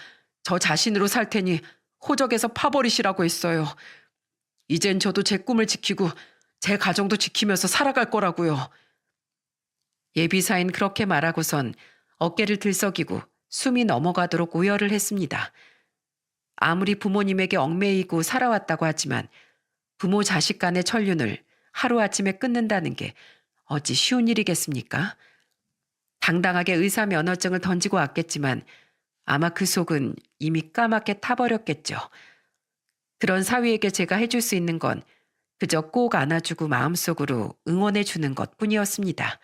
저 자신으로 살 테니 호적에서 파버리시라고 했어요. 이젠 저도 제 꿈을 지키고 제 가정도 지키면서 살아갈 거라고요. 예비사인 그렇게 말하고선 어깨를 들썩이고 숨이 넘어가도록 오열을 했습니다. 아무리 부모님에게 얽매이고 살아왔다고 하지만 부모 자식 간의 천륜을 하루아침에 끊는다는 게 어찌 쉬운 일이겠습니까? 당당하게 의사 면허증을 던지고 왔겠지만 아마 그 속은 이미 까맣게 타버렸겠죠. 그런 사위에게 제가 해줄 수 있는 건 그저 꼭 안아주고 마음속으로 응원해주는 것뿐이었습니다.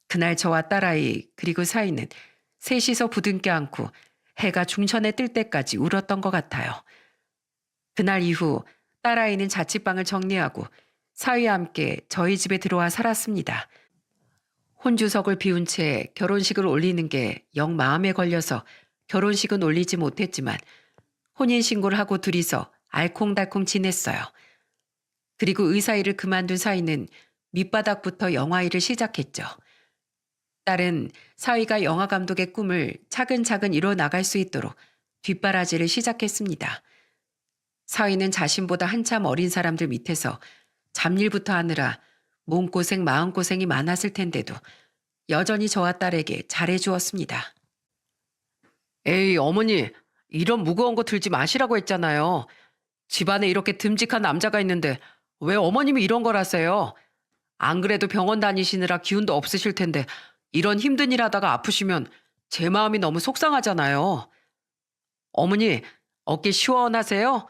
그날 저와 딸아이 그리고 사위는 셋이서 부둥켜 안고 해가 중천에 뜰 때까지 울었던 것 같아요. 그날 이후 딸아이는 자취방을 정리하고 사위와 함께 저희 집에 들어와 살았습니다. 혼주석을 비운 채 결혼식을 올리는 게 영 마음에 걸려서 결혼식은 올리지 못했지만 혼인신고를 하고 둘이서 알콩달콩 지냈어요. 그리고 의사일을 그만둔 사위는 밑바닥부터 영화일을 시작했죠. 딸은 사위가 영화감독의 꿈을 차근차근 이뤄나갈 수 있도록 뒷바라지를 시작했습니다. 사위는 자신보다 한참 어린 사람들 밑에서 잡일부터 하느라 몸고생 마음고생이 많았을 텐데도 여전히 저와 딸에게 잘해주었습니다. 에이 어머니, 이런 무거운 거 들지 마시라고 했잖아요. 집안에 이렇게 듬직한 남자가 있는데 왜 어머님이 이런 걸 하세요? 안 그래도 병원 다니시느라 기운도 없으실 텐데 이런 힘든 일 하다가 아프시면 제 마음이 너무 속상하잖아요. 어머니, 어깨 시원하세요?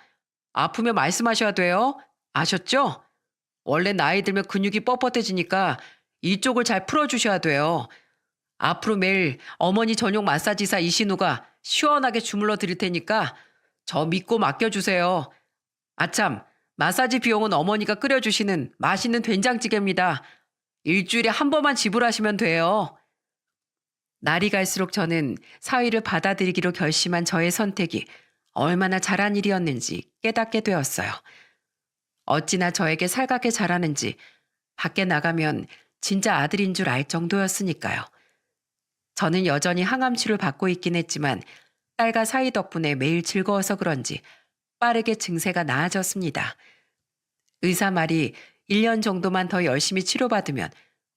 아프면 말씀하셔야 돼요. 아셨죠? 원래 나이 들면 근육이 뻣뻣해지니까 이쪽을 잘 풀어주셔야 돼요. 앞으로 매일 어머니 전용 마사지사 이신우가 시원하게 주물러 드릴 테니까 저 믿고 맡겨주세요. 아참, 마사지 비용은 어머니가 끓여주시는 맛있는 된장찌개입니다. 일주일에 한 번만 지불하시면 돼요. 날이 갈수록 저는 사위를 받아들이기로 결심한 저의 선택이 얼마나 잘한 일이었는지 깨닫게 되었어요. 어찌나 저에게 살갑게 자라는지 밖에 나가면 진짜 아들인 줄 알 정도였으니까요. 저는 여전히 항암치료를 받고 있긴 했지만 딸과 사위 덕분에 매일 즐거워서 그런지 빠르게 증세가 나아졌습니다. 의사 말이 1년 정도만 더 열심히 치료받으면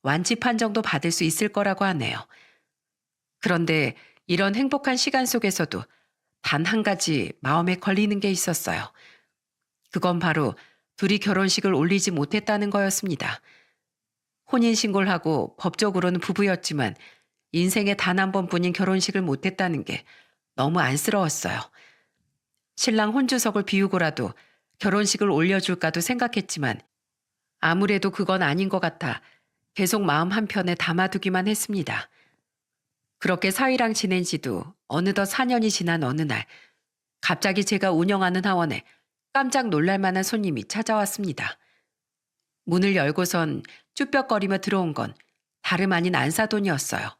완치 판정도 받을 수 있을 거라고 하네요. 그런데 이런 행복한 시간 속에서도 단 한 가지 마음에 걸리는 게 있었어요. 그건 바로 둘이 결혼식을 올리지 못했다는 거였습니다. 혼인신고를 하고 법적으로는 부부였지만 인생에 단 한 번뿐인 결혼식을 못했다는 게 너무 안쓰러웠어요. 신랑 혼주석을 비우고라도 결혼식을 올려줄까도 생각했지만 아무래도 그건 아닌 것 같아 계속 마음 한편에 담아두기만 했습니다. 그렇게 사위랑 지낸 지도 어느덧 4년이 지난 어느 날 갑자기 제가 운영하는 하원에 깜짝 놀랄 만한 손님이 찾아왔습니다. 문을 열고선 쭈뼛거리며 들어온 건 다름 아닌 안사돈이었어요.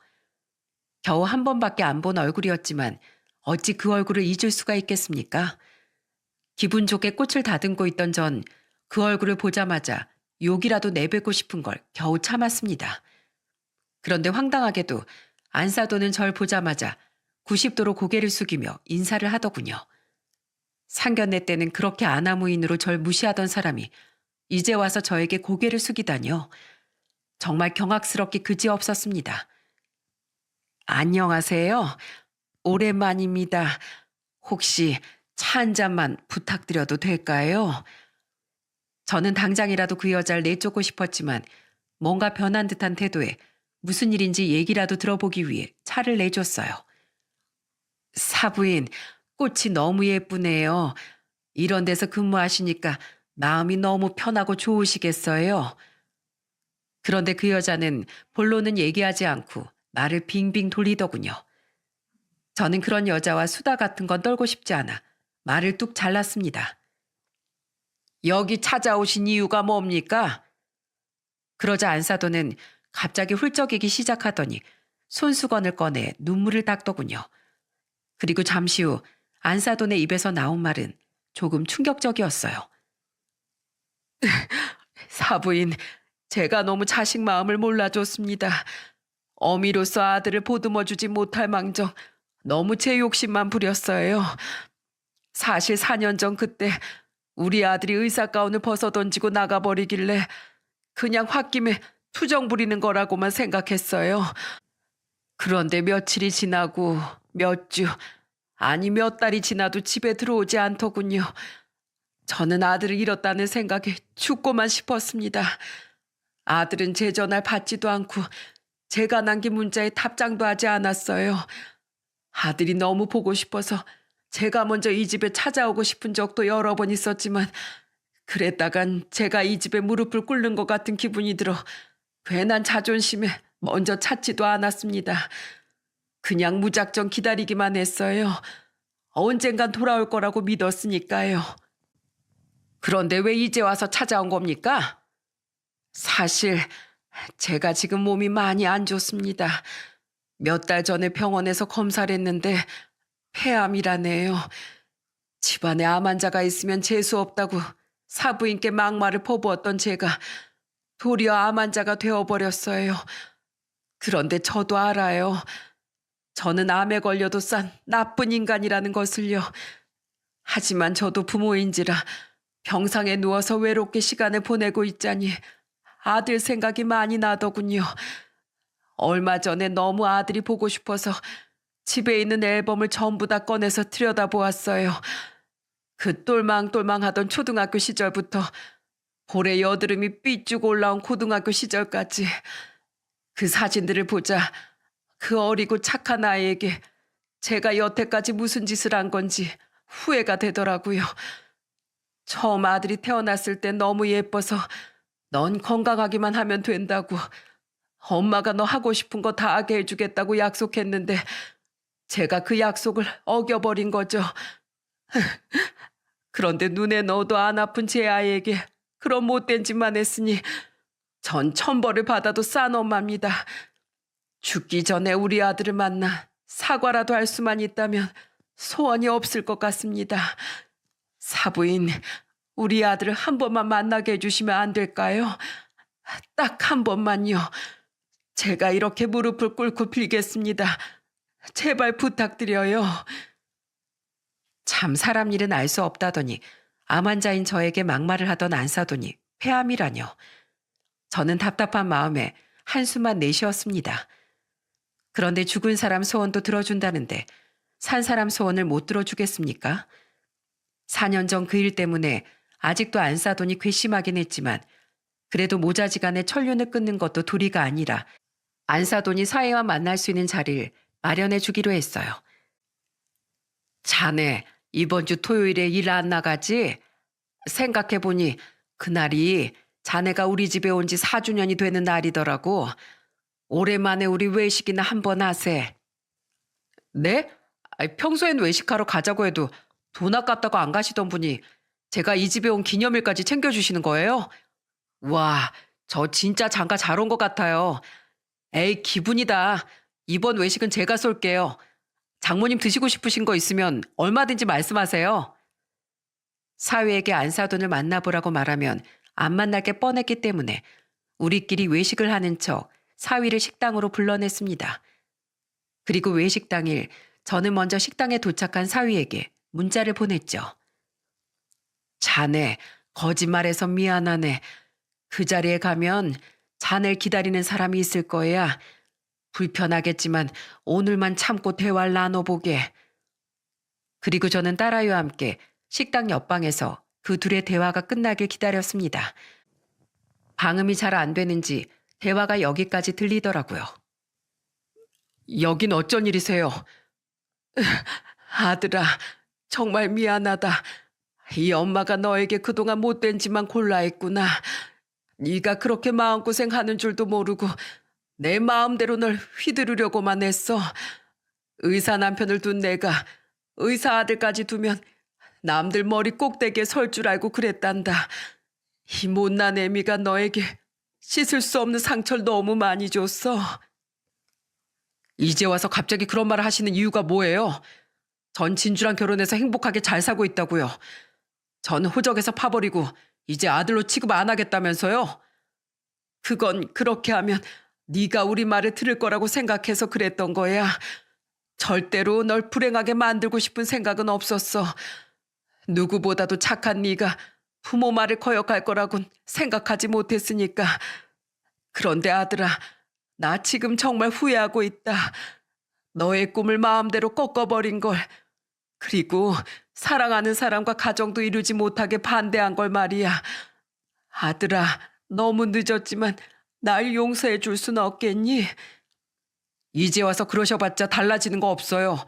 겨우 한 번밖에 안 본 얼굴이었지만 어찌 그 얼굴을 잊을 수가 있겠습니까? 기분 좋게 꽃을 다듬고 있던 전 그 얼굴을 보자마자 욕이라도 내뱉고 싶은 걸 겨우 참았습니다. 그런데 황당하게도 안사돈은 절 보자마자 90도로 고개를 숙이며 인사를 하더군요. 상견례 때는 그렇게 아나무인으로 절 무시하던 사람이 이제 와서 저에게 고개를 숙이다니요. 정말 경악스럽게 그지없었습니다. 안녕하세요. 오랜만입니다. 혹시 차 한 잔만 부탁드려도 될까요? 저는 당장이라도 그 여자를 내쫓고 싶었지만 뭔가 변한 듯한 태도에 무슨 일인지 얘기라도 들어보기 위해 차를 내줬어요. 사부인, 꽃이 너무 예쁘네요. 이런 데서 근무하시니까 마음이 너무 편하고 좋으시겠어요. 그런데 그 여자는 본론은 얘기하지 않고 말을 빙빙 돌리더군요. 저는 그런 여자와 수다 같은 건 떨고 싶지 않아 말을 뚝 잘랐습니다. 여기 찾아오신 이유가 뭡니까? 그러자 안사돈은 갑자기 훌쩍이기 시작하더니 손수건을 꺼내 눈물을 닦더군요. 그리고 잠시 후 안사돈의 입에서 나온 말은 조금 충격적이었어요. 사부인, 제가 너무 자식 마음을 몰라줬습니다. 어미로서 아들을 보듬어주지 못할 망정 너무 제 욕심만 부렸어요. 사실 4년 전 그때 우리 아들이 의사 가운을 벗어던지고 나가버리길래 그냥 홧김에 투정 부리는 거라고만 생각했어요. 그런데 며칠이 지나고 몇 주, 아니 몇 달이 지나도 집에 들어오지 않더군요. 저는 아들을 잃었다는 생각에 죽고만 싶었습니다. 아들은 제 전화를 받지도 않고 제가 남긴 문자에 답장도 하지 않았어요. 아들이 너무 보고 싶어서 제가 먼저 이 집에 찾아오고 싶은 적도 여러 번 있었지만 그랬다간 제가 이 집에 무릎을 꿇는 것 같은 기분이 들어 괜한 자존심에 먼저 찾지도 않았습니다. 그냥 무작정 기다리기만 했어요. 언젠간 돌아올 거라고 믿었으니까요. 그런데 왜 이제 와서 찾아온 겁니까? 사실 제가 지금 몸이 많이 안 좋습니다. 몇 달 전에 병원에서 검사를 했는데 폐암이라네요. 집안에 암 환자가 있으면 재수 없다고 사부인께 막말을 퍼부었던 제가 도리어 암 환자가 되어버렸어요. 그런데 저도 알아요. 저는 암에 걸려도 싼 나쁜 인간이라는 것을요. 하지만 저도 부모인지라 병상에 누워서 외롭게 시간을 보내고 있자니 아들 생각이 많이 나더군요. 얼마 전에 너무 아들이 보고 싶어서 집에 있는 앨범을 전부 다 꺼내서 들여다보았어요. 그 똘망똘망하던 초등학교 시절부터 볼에 여드름이 삐쭉 올라온 고등학교 시절까지 그 사진들을 보자 그 어리고 착한 아이에게 제가 여태까지 무슨 짓을 한 건지 후회가 되더라고요. 처음 아들이 태어났을 때 너무 예뻐서 넌 건강하기만 하면 된다고 엄마가 너 하고 싶은 거 다 하게 해주겠다고 약속했는데 제가 그 약속을 어겨버린 거죠. 그런데 눈에 넣어도 안 아픈 제 아이에게 그런 못된 짓만 했으니 전 천벌을 받아도 싼 엄마입니다. 죽기 전에 우리 아들을 만나 사과라도 할 수만 있다면 소원이 없을 것 같습니다. 사부인, 우리 아들을 한 번만 만나게 해주시면 안 될까요? 딱 한 번만요. 제가 이렇게 무릎을 꿇고 빌겠습니다. 제발 부탁드려요. 참 사람 일은 알 수 없다더니 암 환자인 저에게 막말을 하던 안사돈이 폐암이라뇨. 저는 답답한 마음에 한숨만 내쉬었습니다. 그런데 죽은 사람 소원도 들어준다는데 산 사람 소원을 못 들어주겠습니까? 4년 전 그 일 때문에 아직도 안사돈이 괘씸하긴 했지만 그래도 모자지간에 천륜을 끊는 것도 도리가 아니라 안사돈이 사회와 만날 수 있는 자리를 마련해 주기로 했어요. 자네 이번 주 토요일에 일 안 나가지? 생각해보니 그날이 자네가 우리 집에 온 지 4주년이 되는 날이더라고. 오랜만에 우리 외식이나 한번 하세. 네? 평소엔 외식하러 가자고 해도 돈 아깝다고 안 가시던 분이 제가 이 집에 온 기념일까지 챙겨주시는 거예요? 와, 저 진짜 장가 잘 온 것 같아요. 에이, 기분이다. 이번 외식은 제가 쏠게요. 장모님 드시고 싶으신 거 있으면 얼마든지 말씀하세요. 사위에게 안사돈을 만나보라고 말하면 안 만날 게 뻔했기 때문에 우리끼리 외식을 하는 척 사위를 식당으로 불러냈습니다. 그리고 외식 당일 저는 먼저 식당에 도착한 사위에게 문자를 보냈죠. 자네, 거짓말해서 미안하네. 그 자리에 가면 자네를 기다리는 사람이 있을 거야. 불편하겠지만 오늘만 참고 대화를 나눠보게. 그리고 저는 딸아이와 함께 식당 옆방에서 그 둘의 대화가 끝나길 기다렸습니다. 방음이 잘 안 되는지 대화가 여기까지 들리더라고요. 여긴 어쩐 일이세요? 아들아, 정말 미안하다. 이 엄마가 너에게 그동안 못된 짓만 골라 했구나. 네가 그렇게 마음고생하는 줄도 모르고 내 마음대로 널 휘두르려고만 했어. 의사 남편을 둔 내가 의사 아들까지 두면 남들 머리 꼭대기에 설 줄 알고 그랬단다. 이 못난 애미가 너에게 씻을 수 없는 상처를 너무 많이 줬어. 이제 와서 갑자기 그런 말을 하시는 이유가 뭐예요? 전 진주랑 결혼해서 행복하게 잘 살고 있다고요. 전 호적에서 파버리고 이제 아들로 취급 안 하겠다면서요? 그건 그렇게 하면 네가 우리 말을 들을 거라고 생각해서 그랬던 거야. 절대로 널 불행하게 만들고 싶은 생각은 없었어. 누구보다도 착한 네가 부모 말을 거역할 거라곤 생각하지 못했으니까. 그런데 아들아, 나 지금 정말 후회하고 있다. 너의 꿈을 마음대로 꺾어버린 걸. 그리고 사랑하는 사람과 가정도 이루지 못하게 반대한 걸 말이야. 아들아, 너무 늦었지만 날 용서해 줄 수는 없겠니? 이제 와서 그러셔봤자 달라지는 거 없어요.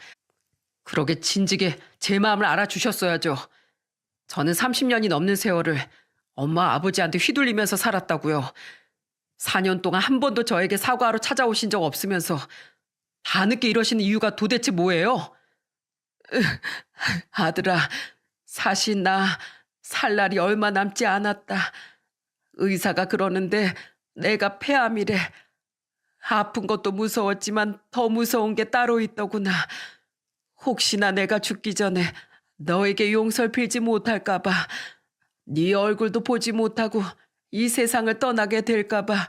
그러게 진즉에 제 마음을 알아주셨어야죠. 저는 30년이 넘는 세월을 엄마 아버지한테 휘둘리면서 살았다고요. 4년 동안 한 번도 저에게 사과하러 찾아오신 적 없으면서 다 늦게 이러시는 이유가 도대체 뭐예요? 아들아, 사실 나 살 날이 얼마 남지 않았다. 의사가 그러는데 내가 폐암이래. 아픈 것도 무서웠지만 더 무서운 게 따로 있더구나. 혹시나 내가 죽기 전에 너에게 용서를 빌지 못할까 봐, 네 얼굴도 보지 못하고 이 세상을 떠나게 될까 봐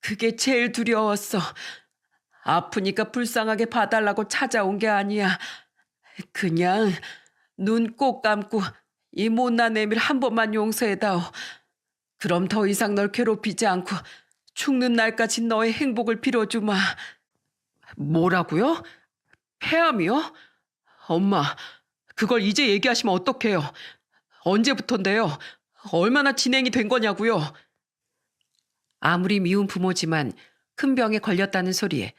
그게 제일 두려웠어. 아프니까 불쌍하게 봐달라고 찾아온 게 아니야. 그냥 눈 꼭 감고 이 못난 애미를 한 번만 용서해다오. 그럼 더 이상 널 괴롭히지 않고 죽는 날까지 너의 행복을 빌어주마. 뭐라고요? 폐암이요? 엄마, 그걸 이제 얘기하시면 어떡해요? 언제부턴데요? 얼마나 진행이 된 거냐고요? 아무리 미운 부모지만 큰 병에 걸렸다는 소리에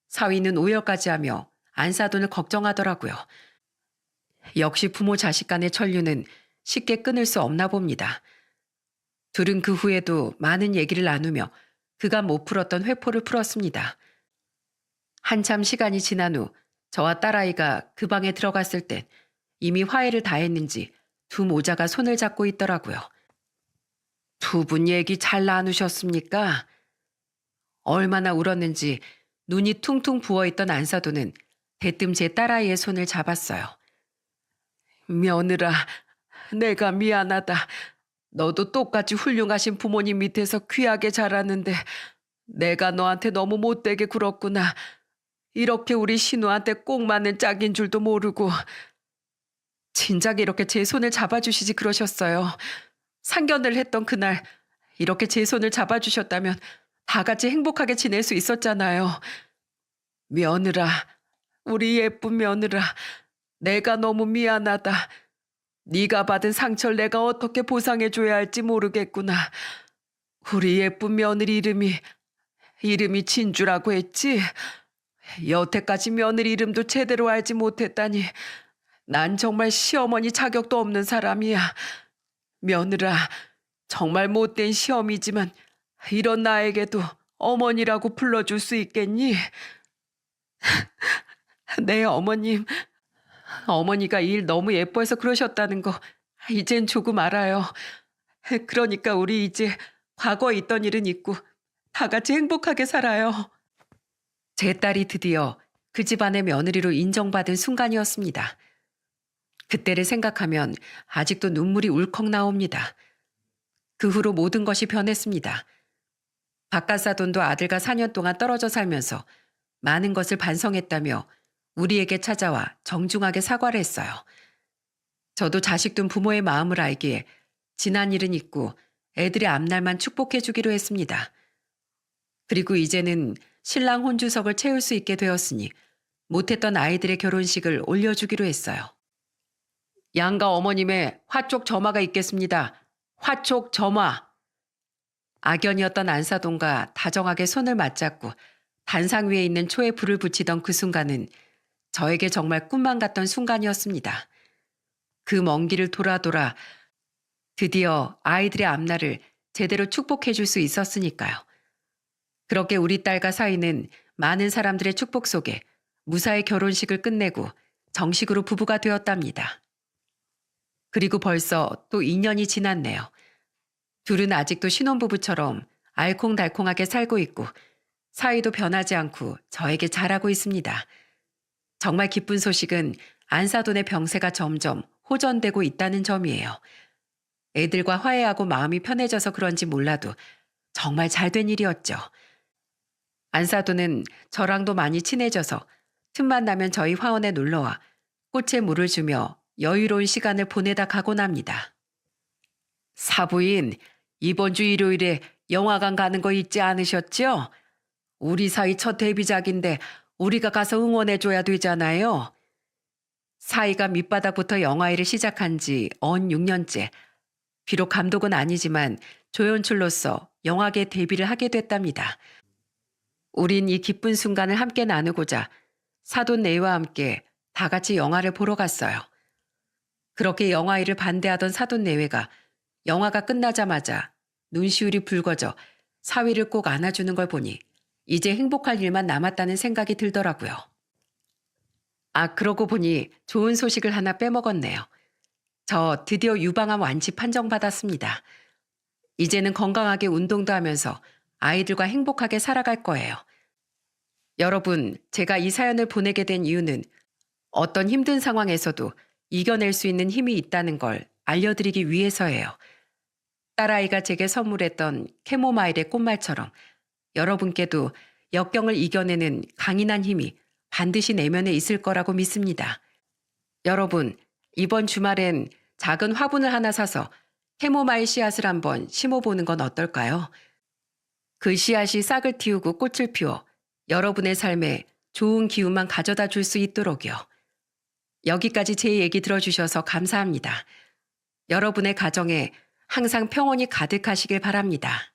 사위는 오열까지 하며 안사돈을 걱정하더라고요. 역시 부모 자식 간의 천류는 쉽게 끊을 수 없나 봅니다. 둘은 그 후에도 많은 얘기를 나누며 그간 못 풀었던 회포를 풀었습니다. 한참 시간이 지난 후 저와 딸아이가 그 방에 들어갔을 땐 이미 화해를 다 했는지 두 모자가 손을 잡고 있더라고요. 두 분 얘기 잘 나누셨습니까? 얼마나 울었는지 눈이 퉁퉁 부어있던 안사도는 대뜸 제 딸아이의 손을 잡았어요. 며느라, 내가 미안하다. 너도 똑같이 훌륭하신 부모님 밑에서 귀하게 자랐는데 내가 너한테 너무 못되게 굴었구나. 이렇게 우리 신우한테 꼭 맞는 짝인 줄도 모르고. 진작 이렇게 제 손을 잡아주시지 그러셨어요. 상견례를 했던 그날 이렇게 제 손을 잡아주셨다면 다 같이 행복하게 지낼 수 있었잖아요. 며느라, 우리 예쁜 며느라, 내가 너무 미안하다. 네가 받은 상처를 내가 어떻게 보상해줘야 할지 모르겠구나. 우리 예쁜 며느리 이름이 진주라고 했지? 여태까지 며느리 이름도 제대로 알지 못했다니 난 정말 시어머니 자격도 없는 사람이야. 며느라, 정말 못된 시어미지만 이런 나에게도 어머니라고 불러줄 수 있겠니? 네, 어머님. 어머니가 일 너무 예뻐해서 그러셨다는 거 이젠 조금 알아요. 그러니까 우리 이제 과거에 있던 일은 잊고 다 같이 행복하게 살아요. 제 딸이 드디어 그 집안의 며느리로 인정받은 순간이었습니다. 그때를 생각하면 아직도 눈물이 울컥 나옵니다. 그 후로 모든 것이 변했습니다. 박가사돈도 아들과 4년 동안 떨어져 살면서 많은 것을 반성했다며 우리에게 찾아와 정중하게 사과를 했어요. 저도 자식둔 부모의 마음을 알기에 지난 일은 잊고 애들의 앞날만 축복해 주기로 했습니다. 그리고 이제는 신랑 혼주석을 채울 수 있게 되었으니 못했던 아이들의 결혼식을 올려주기로 했어요. 양가 어머님의 화촉 점화가 있겠습니다. 화촉 점화. 악연이었던 안사돈과 다정하게 손을 맞잡고 단상 위에 있는 초에 불을 붙이던 그 순간은 저에게 정말 꿈만 같던 순간이었습니다. 그 먼 길을 돌아 드디어 아이들의 앞날을 제대로 축복해 줄 수 있었으니까요. 그렇게 우리 딸과 사위는 많은 사람들의 축복 속에 무사히 결혼식을 끝내고 정식으로 부부가 되었답니다. 그리고 벌써 또 2년이 지났네요. 둘은 아직도 신혼부부처럼 알콩달콩하게 살고 있고 사이도 변하지 않고 저에게 잘하고 있습니다. 정말 기쁜 소식은 안사돈의 병세가 점점 호전되고 있다는 점이에요. 애들과 화해하고 마음이 편해져서 그런지 몰라도 정말 잘된 일이었죠. 안사돈은 저랑도 많이 친해져서 틈만 나면 저희 화원에 놀러와 꽃에 물을 주며 여유로운 시간을 보내다 가곤 합니다. 사부인, 이번 주 일요일에 영화관 가는 거 잊지 않으셨죠? 우리 사이 첫 데뷔작인데 우리가 가서 응원해줘야 되잖아요. 사이가 밑바닥부터 영화일을 시작한 지 언 6년째. 비록 감독은 아니지만 조연출로서 영화계 데뷔를 하게 됐답니다. 우린 이 기쁜 순간을 함께 나누고자 사돈 네와 함께 다 같이 영화를 보러 갔어요. 그렇게 영화일을 반대하던 사돈 네외가 영화가 끝나자마자 눈시울이 붉어져 사위를 꼭 안아주는 걸 보니 이제 행복할 일만 남았다는 생각이 들더라고요. 아, 그러고 보니 좋은 소식을 하나 빼먹었네요. 저 드디어 유방암 완치 판정받았습니다. 이제는 건강하게 운동도 하면서 아이들과 행복하게 살아갈 거예요. 여러분, 제가 이 사연을 보내게 된 이유는 어떤 힘든 상황에서도 이겨낼 수 있는 힘이 있다는 걸 알려드리기 위해서예요. 딸아이가 제게 선물했던 캐모마일의 꽃말처럼 여러분께도 역경을 이겨내는 강인한 힘이 반드시 내면에 있을 거라고 믿습니다. 여러분, 이번 주말엔 작은 화분을 하나 사서 캐모마일 씨앗을 한번 심어보는 건 어떨까요? 그 씨앗이 싹을 틔우고 꽃을 피워 여러분의 삶에 좋은 기운만 가져다 줄 수 있도록요. 여기까지 제 얘기 들어주셔서 감사합니다. 여러분의 가정에 항상 평온이 가득하시길 바랍니다.